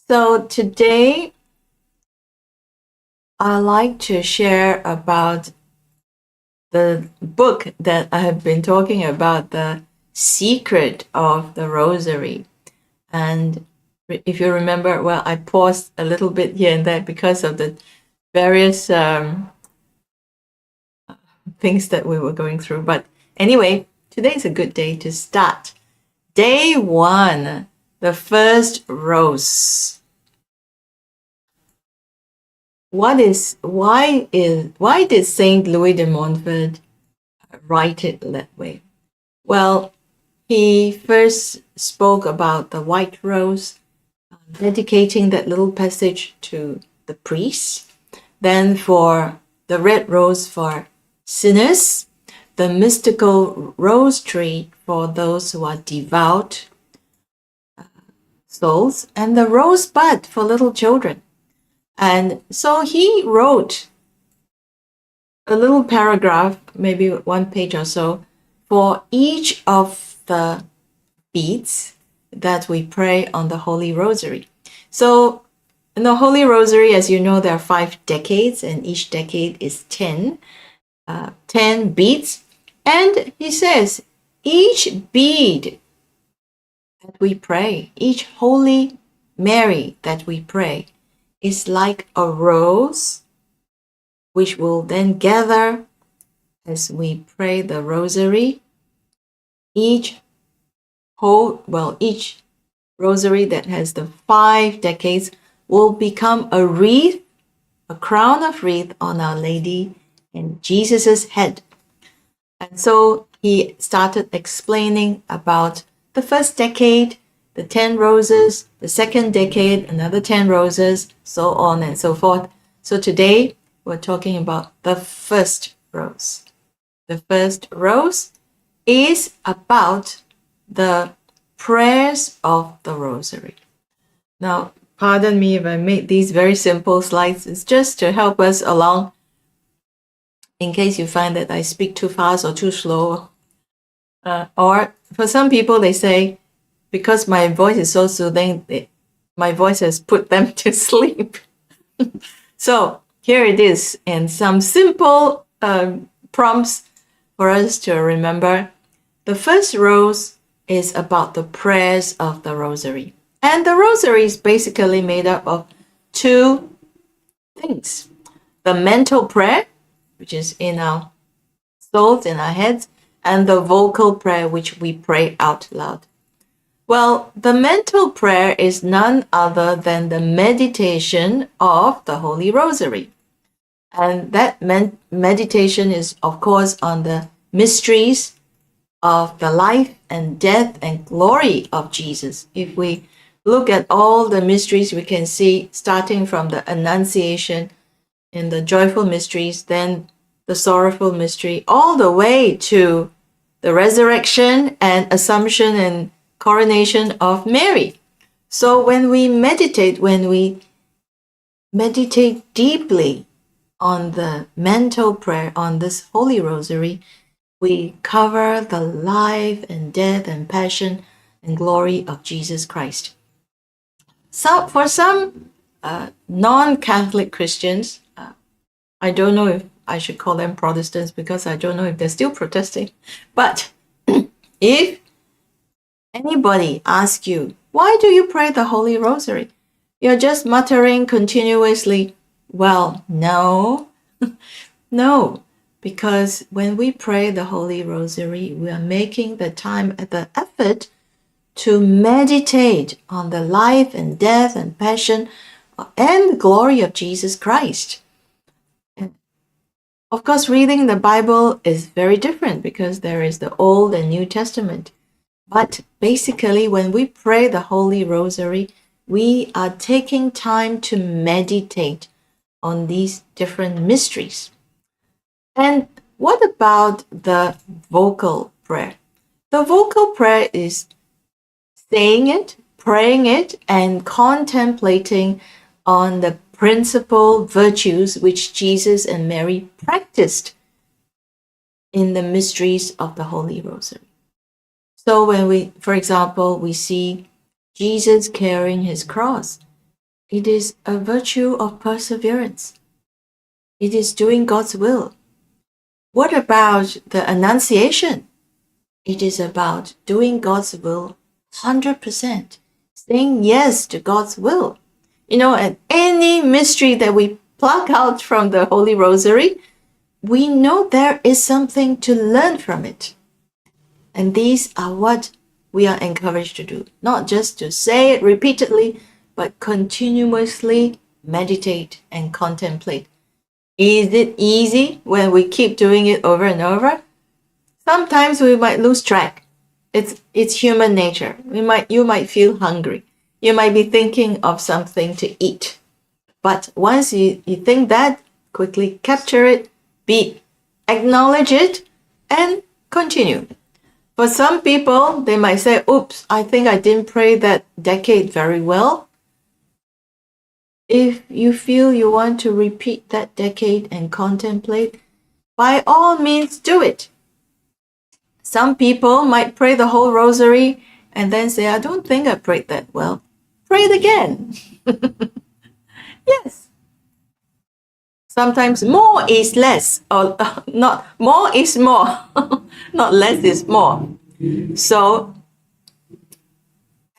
So today I'd like to share about the book that I have been talking about, The Secret of the Rosary. And if you remember, well, I paused a little bit here and there because of the various things that we were going through. But anyway, today's a good day to start. Day 1, the first rose. Why did Saint Louis de Monfort write it that way? Well, he first spoke about the white rose, dedicating that little passage to the priests. Then for the red rose for sinners, the mystical rose tree for those who are devout souls, and the rosebud for little children. And so he wrote a little paragraph, maybe 1 page or so, for each of the beads that we pray on the Holy Rosary. So in the Holy Rosary, as you know, there are 5 decades, and each decade is 10 beads. And he says, each bead that we pray, each Holy Mary that we pray, is like a rose, which will then gather as we pray the Rosary. Each Rosary that has the 5 decades will become a wreath, a crown of wreath on Our Lady and Jesus's head. And so he started explaining about the first decade, the 10 roses, the second decade, another 10 roses, so on and so forth. So today we're talking about the first rose. The first rose is about the prayers of the Rosary. Now, pardon me if I made these very simple slides. It's just to help us along in case you find that I speak too fast or too slow. Or for some people, they say, because my voice is so soothing, my voice has put them to sleep. So here it is, and some simple prompts for us to remember. The first rose is about the prayers of the Rosary. And the Rosary is basically made up of 2 things. The mental prayer, which is in our souls, in our heads, and the vocal prayer, which we pray out loud. Well, the mental prayer is none other than the meditation of the Holy Rosary. And that meditation is, of course, on the mysteries of the life and death and glory of Jesus. If we look at all the mysteries, we can see, starting from the Annunciation in the joyful mysteries, then the sorrowful mystery, all the way to the resurrection and Assumption and coronation of Mary. So when we meditate deeply on the mental prayer on this Holy Rosary, we cover the life and death and passion and glory of Jesus Christ. So for some non-Catholic Christians, I don't know if I should call them Protestants because I don't know if they're still protesting, but if anybody asks you, why do you pray the Holy Rosary? You're just muttering continuously, well, no, no, because when we pray the Holy Rosary, we are making the effort to meditate on the life and death and passion and the glory of Jesus Christ. And of course, reading the Bible is very different because there is the Old and New Testament. But basically, when we pray the Holy Rosary, we are taking time to meditate on these different mysteries. And what about the vocal prayer? The vocal prayer is saying it, praying it, and contemplating on the principal virtues which Jesus and Mary practiced in the mysteries of the Holy Rosary. So when we, for example, we see Jesus carrying his cross, It is a virtue of perseverance. It is doing God's will. What about the Annunciation? It is about doing God's will 100%, saying yes to God's will. And any mystery that we pluck out from the Holy Rosary, we know there is something to learn from it. And these are what we are encouraged to do, not just to say it repeatedly, but continuously meditate and contemplate. Is it easy when we keep doing it over and over? Sometimes we might lose track. It's human nature. You might feel hungry. You might be thinking of something to eat. But once you think that, quickly capture it, acknowledge it, and continue. For some people, they might say, oops, I think I didn't pray that decade very well. If you feel you want to repeat that decade and contemplate, by all means do it. Some people might pray the whole rosary and then say, I don't think I prayed that well. Pray it again. Yes. Sometimes more is less, or not more is more, not less is more. So,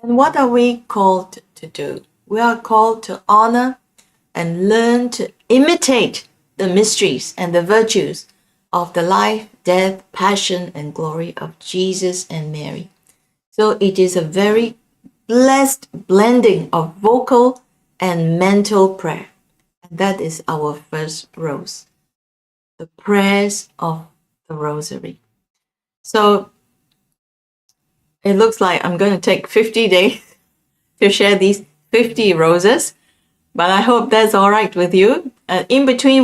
and what are we called to do? We are called to honor and learn to imitate the mysteries and the virtues of the life, death, passion, and glory of Jesus and Mary. So it is a very blessed blending of vocal and mental prayer. And that is our first rose, the prayers of the Rosary. So it looks like I'm going to take 50 days to share these 50 roses, but I hope that's all right with you. In between,